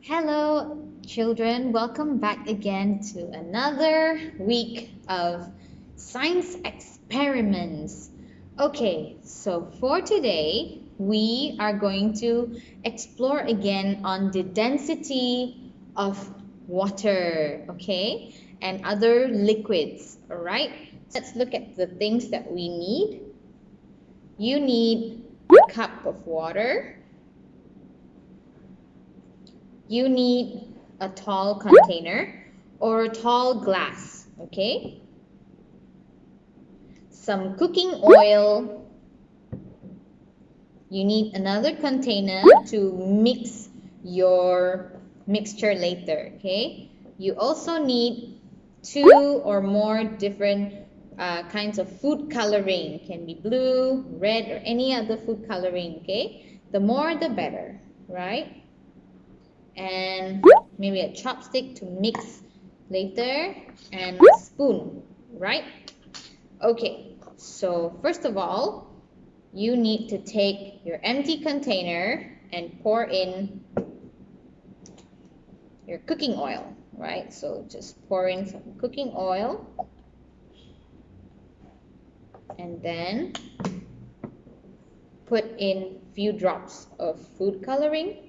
Hello, children. Welcome back again to another week of science experiments. Okay, so for today, we are going to explore again on the density of water, okay, and other liquids, all right? Let's look at the things that we need. You need a cup of water. You need a tall container or a tall glass, okay? Some cooking oil. You need another container to mix your mixture later, okay? You also need 2 or more different kinds of food coloring. Can be blue, red, or any other food coloring, okay? The more the better, right? And maybe a chopstick to mix later, and a spoon, right? Okay, so first of all, you need to take your empty container and pour in your cooking oil, right? So just pour in some cooking oil and then put in a few drops of food coloring.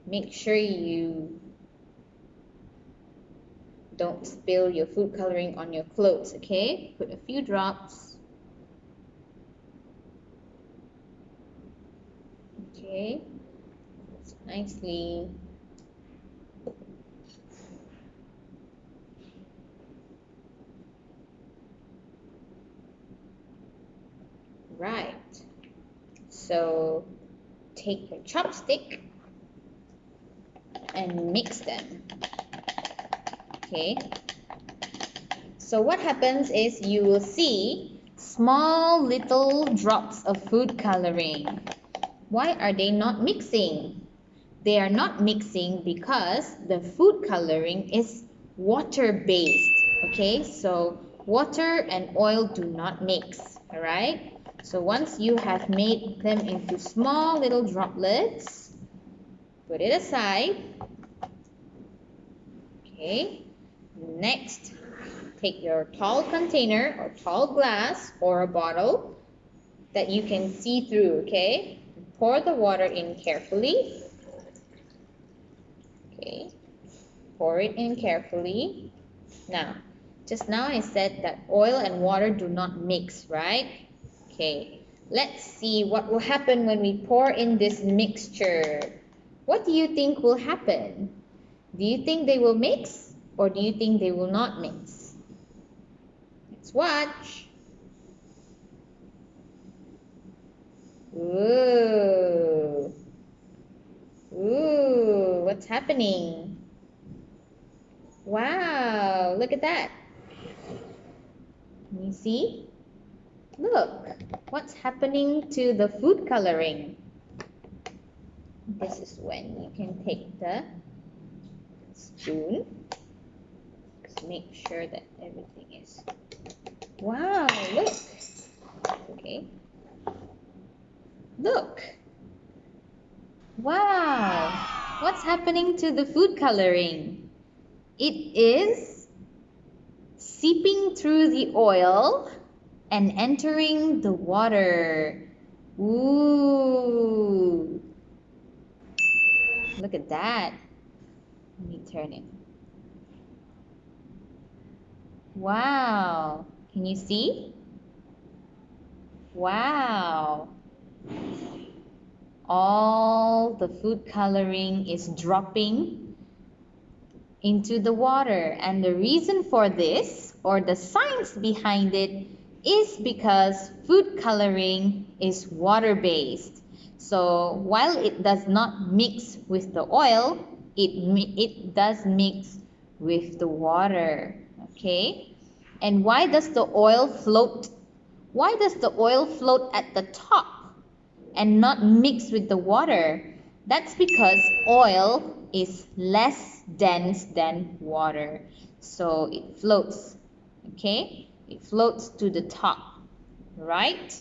Make sure you don't spill your food coloring on your clothes, okay? Put a few drops. Okay, it's nicely. Right. So take your chopstick and mix them. Okay. So what happens is you will see small little drops of food coloring. Why are they not mixing? They are not mixing because the food coloring is water-based. Okay, so water and oil do not mix. All right. So once you have made them into small little droplets, put it aside. Okay. Next, take your tall container or tall glass or a bottle that you can see through, okay? Pour the water in carefully. Okay. Pour it in carefully. Now, just now I said that oil and water do not mix, right? Okay. Let's see what will happen when we pour in this mixture. What do you think will happen? Do you think they will mix or do you think they will not mix? Let's watch. Ooh. Ooh, what's happening? Wow, look at that. Can you see? Look, what's happening to the food coloring? This is when you can take the spoon. Just make sure that everything is. Wow, look. Okay. Look. Wow. What's happening to the food coloring? It is seeping through the oil and entering the water. Ooh. Look at that. Let me turn it. Wow. Can you see? Wow. All the food coloring is dropping into the water. And the reason for this, or the science behind it, is because food coloring is water-based. So while it does not mix with the oil, it does mix with the water. Okay? And why does the oil float? Why does the oil float at the top and not mix with the water? That's because oil is less dense than water. So it floats. Okay? It floats to the top. Right?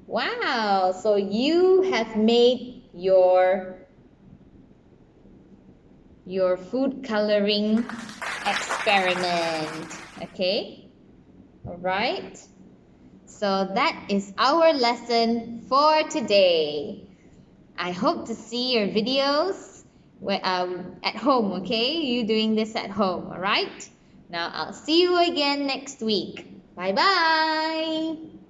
Wow! So you have made your your food coloring experiment. Okay? Alright? So that is our lesson for today. I hope to see your videos at home, okay? You doing this at home, alright? Now I'll see you again next week. Bye-bye!